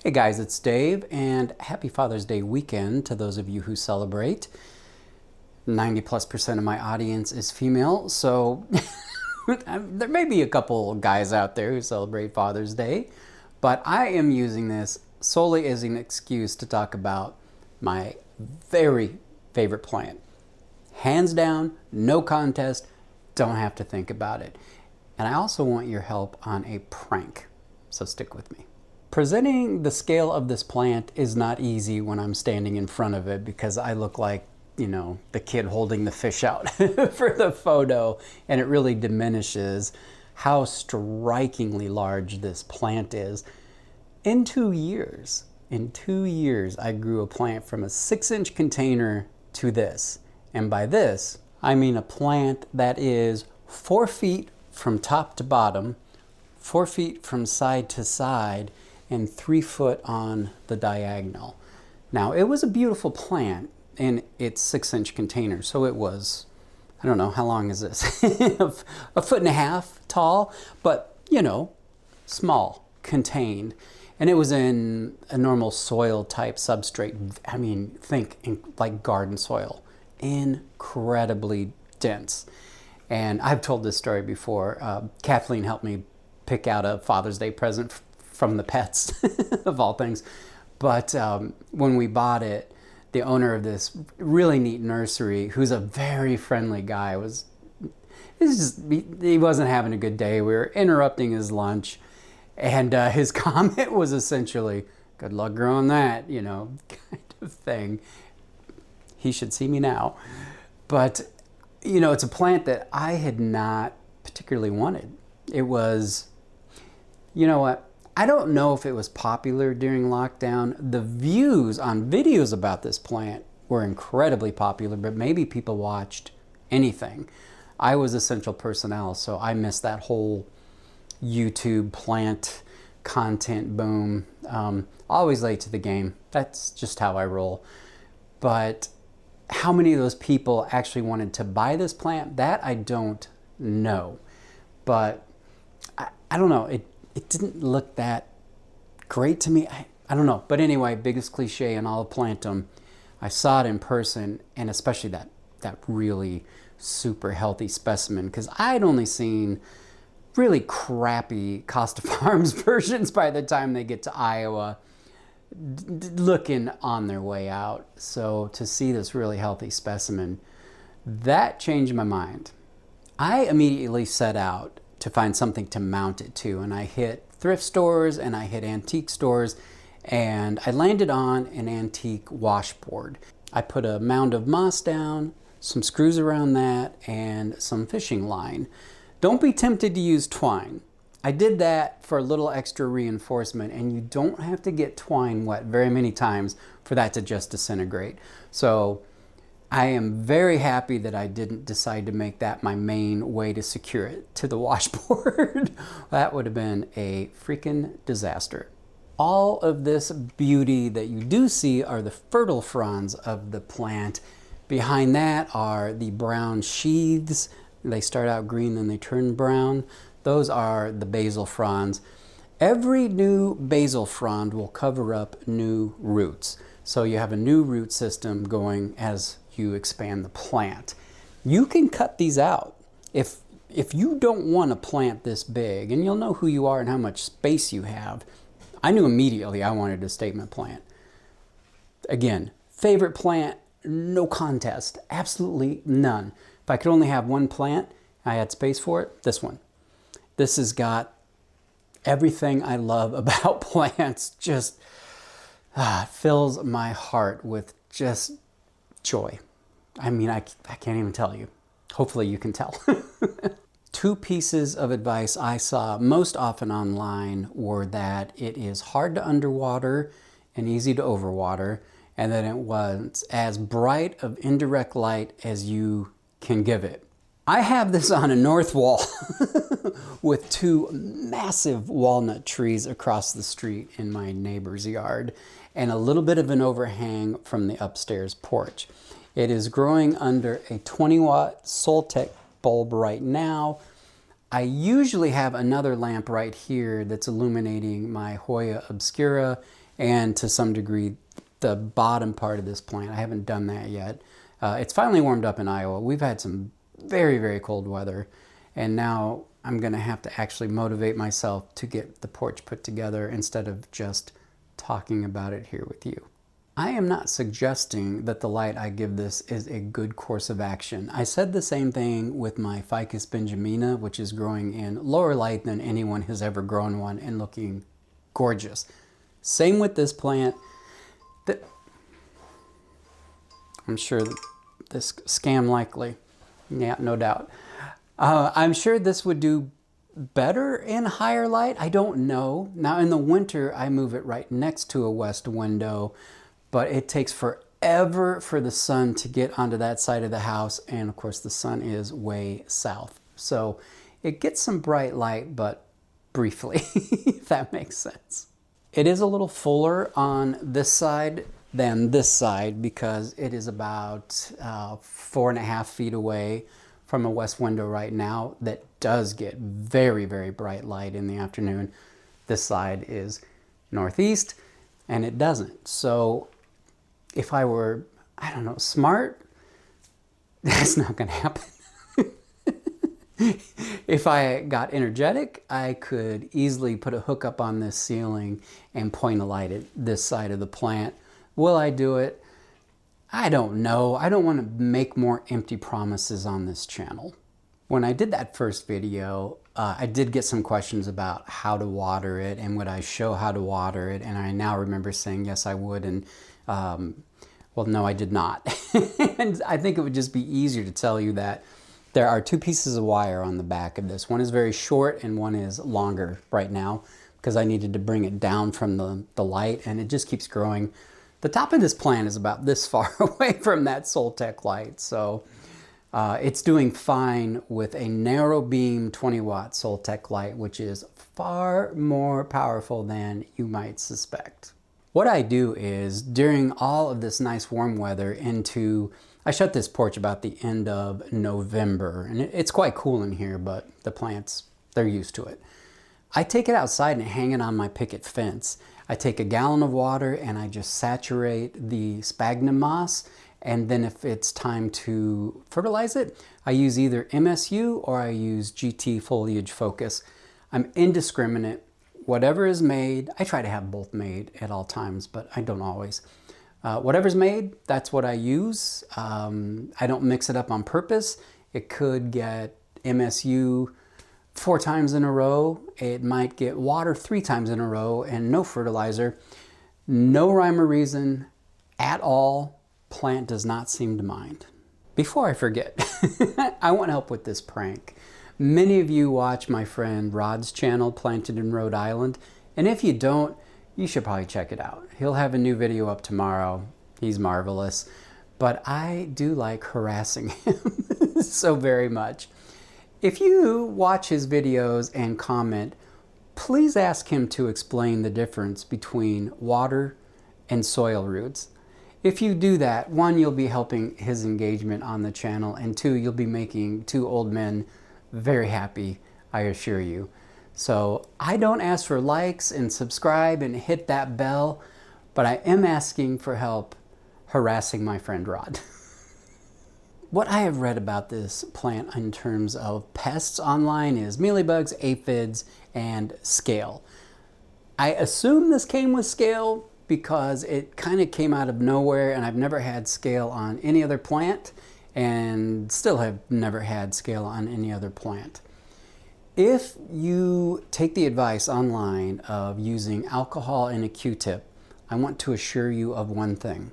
Hey guys, it's Dave, and happy Father's Day weekend to those of you who celebrate. 90+% of my audience is female, so there may be a couple guys out there who celebrate Father's Day, but I am using this solely as an excuse to talk about my very favorite plant. Hands down, no contest, don't have to think about it. And I also want your help on a prank, so stick with me. Presenting the scale of this plant is not easy when I'm standing in front of it because I look like, the kid holding the fish out for the photo, and it really diminishes how strikingly large this plant is. In 2 years, I grew a plant from a 6-inch container to this. And by this, I mean a plant that is 4 feet from top to bottom, 4 feet from side to side, and 3 foot on the diagonal. Now, it was a beautiful plant in its 6-inch container, so it was, I don't know, how long is this? a foot and a half tall, but, small, contained. And it was in a normal soil type substrate. I mean, think like garden soil. Incredibly dense. And I've told this story before. Kathleen helped me pick out a Father's Day present from the Pest, of all things. But when we bought it, the owner of this really neat nursery, who's a very friendly guy, he wasn't having a good day. We were interrupting his lunch, and his comment was essentially, "Good luck growing that," kind of thing. He should see me now. But, it's a plant that I had not particularly wanted. It was, you know what? I don't know if it was popular during lockdown. The views on videos about this plant were incredibly popular, but maybe people watched anything. I was essential personnel, so I missed that whole YouTube plant content boom. Always late to the game. That's just how I roll. But how many of those people actually wanted to buy this plant, that I don't know. But I don't know. It didn't look that great to me. I don't know. But anyway, biggest cliche in all of plantum, I saw it in person, and especially that really super healthy specimen, because I'd only seen really crappy Costa Farms versions by the time they get to Iowa, looking on their way out. So to see this really healthy specimen, that changed my mind. I immediately set out to find something to mount it to, and I hit thrift stores and I hit antique stores, and I landed on an antique washboard. I put a mound of moss down, some screws around that, and some fishing line. Don't be tempted to use twine. I did that for a little extra reinforcement, and you don't have to get twine wet very many times for that to just disintegrate. So I am very happy that I didn't decide to make that my main way to secure it to the washboard. That would have been a freaking disaster. All of this beauty that you do see are the fertile fronds of the plant. Behind that are the brown sheaths. They start out green, then they turn brown. Those are the basal fronds. Every new basal frond will cover up new roots. So you have a new root system going as you expand the plant. You can cut these out. If you don't want a plant this big, and you'll know who you are and how much space you have, I knew immediately I wanted a statement plant. Again, favorite plant, no contest, absolutely none. If I could only have one plant, I had space for it, this one. This has got everything I love about plants. Just fills my heart with just joy. I mean, I can't even tell you. Hopefully you can tell. 2 pieces of advice I saw most often online were that it is hard to underwater and easy to overwater, and that it was as bright of indirect light as you can give it. I have this on a north wall with 2 massive walnut trees across the street in my neighbor's yard, and a little bit of an overhang from the upstairs porch. It is growing under a 20-watt Soltec bulb right now. I usually have another lamp right here that's illuminating my Hoya obscura and to some degree the bottom part of this plant. I haven't done that yet. It's finally warmed up in Iowa. We've had some very, very cold weather, and now I'm going to have to actually motivate myself to get the porch put together instead of just talking about it here with you. I am not suggesting that the light I give this is a good course of action. I said the same thing with my Ficus benjamina, which is growing in lower light than anyone has ever grown one and looking gorgeous. Same with this plant. I'm sure that this scam likely, yeah, no doubt. I'm sure this would do better in higher light. I don't know. Now in the winter, I move it right next to a west window, but it takes forever for the sun to get onto that side of the house. And of course the sun is way south. So it gets some bright light, but briefly, if that makes sense. It is a little fuller on this side than this side because it is about 4.5 feet away from a west window right now that does get very, very bright light in the afternoon. This side is northeast and it doesn't. So if I were, I don't know, smart, that's not gonna happen. If I got energetic, I could easily put a hook up on this ceiling and point a light at this side of the plant. Will I do it? I don't know. I don't want to make more empty promises on this channel. When I did that first video, I did get some questions about how to water it and would I show how to water it, and I now remember saying yes I would, and well, no, I did not. And I think it would just be easier to tell you that there are 2 pieces of wire on the back of this. One is very short and one is longer right now because I needed to bring it down from the light, and it just keeps growing. The top of this plant is about this far away from that Soltech light, so it's doing fine with a narrow beam 20-watt Soltech light, which is far more powerful than you might suspect. What I do is, during all of this nice warm weather I shut this porch about the end of November, and it's quite cool in here, but the plants, they're used to it. I take it outside and hang it on my picket fence. I take a gallon of water and I just saturate the sphagnum moss, and then if it's time to fertilize it, I use either MSU or I use GT Foliage Focus. I'm indiscriminate. Whatever is made, I try to have both made at all times, but I don't always. Whatever's made, that's what I use. I don't mix it up on purpose. It could get MSU 4 times in a row. It might get water 3 times in a row and no fertilizer. No rhyme or reason at all. Plant does not seem to mind. Before I forget, I want help with this prank. Many of you watch my friend Rod's channel, Planted in Rhode Island, and if you don't, you should probably check it out. He'll have a new video up tomorrow. He's marvelous. But I do like harassing him so very much. If you watch his videos and comment, please ask him to explain the difference between water and soil roots. If you do that, 1, you'll be helping his engagement on the channel, and 2, you'll be making 2 old men very happy, I assure you. So I don't ask for likes and subscribe and hit that bell, but I am asking for help harassing my friend Rod. What I have read about this plant in terms of pests online is mealybugs, aphids, and scale. I assume this came with scale because it kind of came out of nowhere, and I've never had scale on any other plant and still have never had scale on any other plant. If you take the advice online of using alcohol and a Q-tip, I want to assure you of one thing.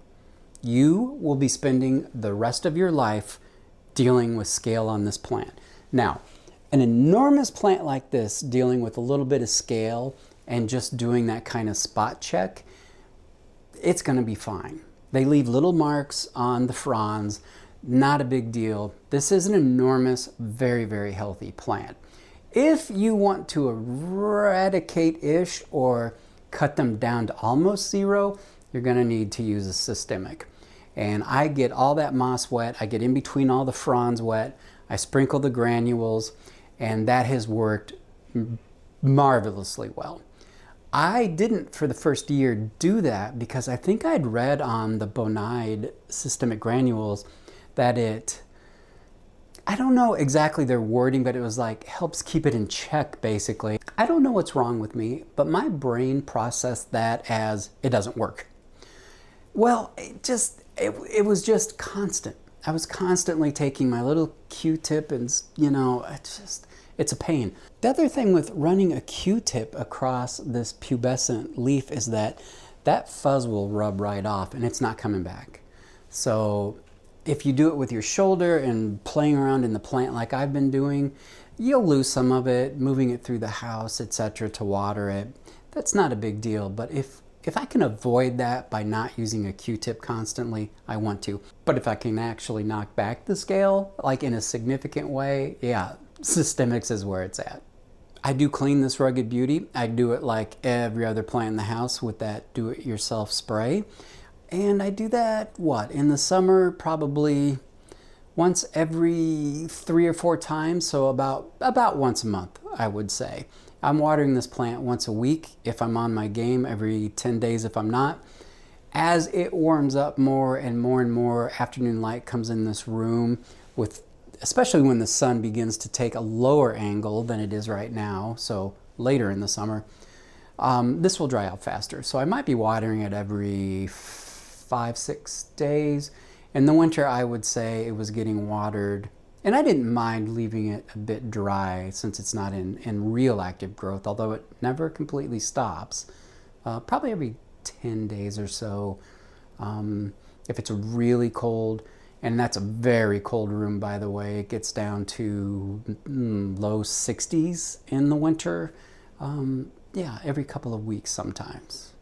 You will be spending the rest of your life dealing with scale on this plant. Now, an enormous plant like this dealing with a little bit of scale and just doing that kind of spot check, it's going to be fine. They leave little marks on the fronds, not a big deal. This is an enormous, very, very healthy plant. If you want to eradicate-ish or cut them down to almost 0, you're going to need to use a systemic. And I get all that moss wet, I get in between all the fronds wet, I sprinkle the granules, and that has worked marvelously well. I didn't for the first year do that because I think I'd read on the Bonide systemic granules that I don't know exactly their wording, but it was like helps keep it in check basically. I don't know what's wrong with me, but my brain processed that as it doesn't work. Well, it was just constant. I was constantly taking my little Q-tip and, you know, it's a pain. The other thing with running a Q-tip across this pubescent leaf is that fuzz will rub right off and it's not coming back. So if you do it with your shoulder and playing around in the plant like I've been doing, you'll lose some of it, moving it through the house, etc. to water it. That's not a big deal, but if I can avoid that by not using a Q-tip constantly, I want to. But if I can actually knock back the scale, like in a significant way, yeah, systemics is where it's at. I do clean this rugged beauty. I do it like every other plant in the house with that do-it-yourself spray. And I do that, in the summer, probably once every 3 or 4 times, so about once a month, I would say. I'm watering this plant once a week if I'm on my game, every 10 days if I'm not. As it warms up more and more and more, afternoon light comes in this room, especially when the sun begins to take a lower angle than it is right now, so later in the summer, this will dry out faster. So I might be watering it every 5-6 days. In the winter, I would say it was getting watered, and I didn't mind leaving it a bit dry since it's not in real active growth, although it never completely stops. Probably every 10 days or so, if it's really cold, and that's a very cold room, by the way. It gets down to low 60s in the winter. Yeah, every couple of weeks sometimes.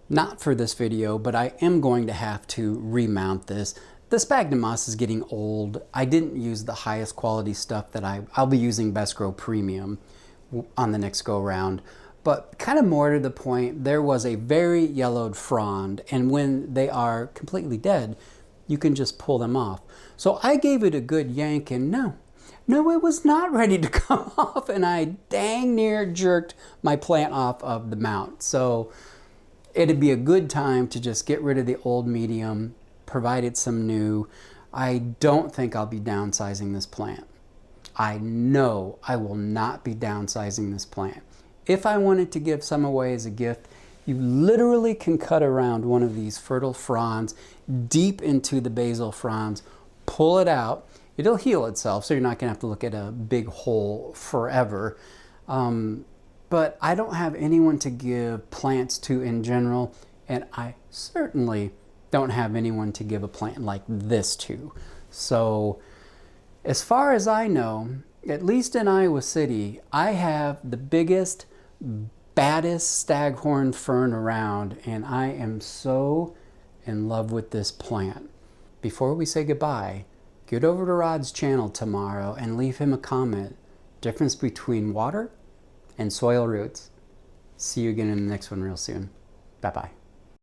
Not for this video, but I am going to have to remount this. The sphagnum moss is getting old. I didn't use the highest quality stuff that I'll be using Best Grow Premium on the next go round. But kind of more to the point, there was a very yellowed frond, and when they are completely dead, you can just pull them off. So I gave it a good yank, and no, it was not ready to come off, and I dang near jerked my plant off of the mount. So it'd be a good time to just get rid of the old medium, provided some new. I don't think I'll be downsizing this plant. I know I will not be downsizing this plant. If I wanted to give some away as a gift, you literally can cut around one of these fertile fronds deep into the basal fronds, pull it out. It'll heal itself, so you're not gonna have to look at a big hole forever. But I don't have anyone to give plants to in general, and I certainly don't have anyone to give a plant like this to. So as far as I know, at least in Iowa City, I have the biggest, baddest staghorn fern around, and I am so in love with this plant. Before we say goodbye, get over to Rod's channel tomorrow and leave him a comment. Difference between water and soil roots. See you again in the next one real soon. Bye-bye.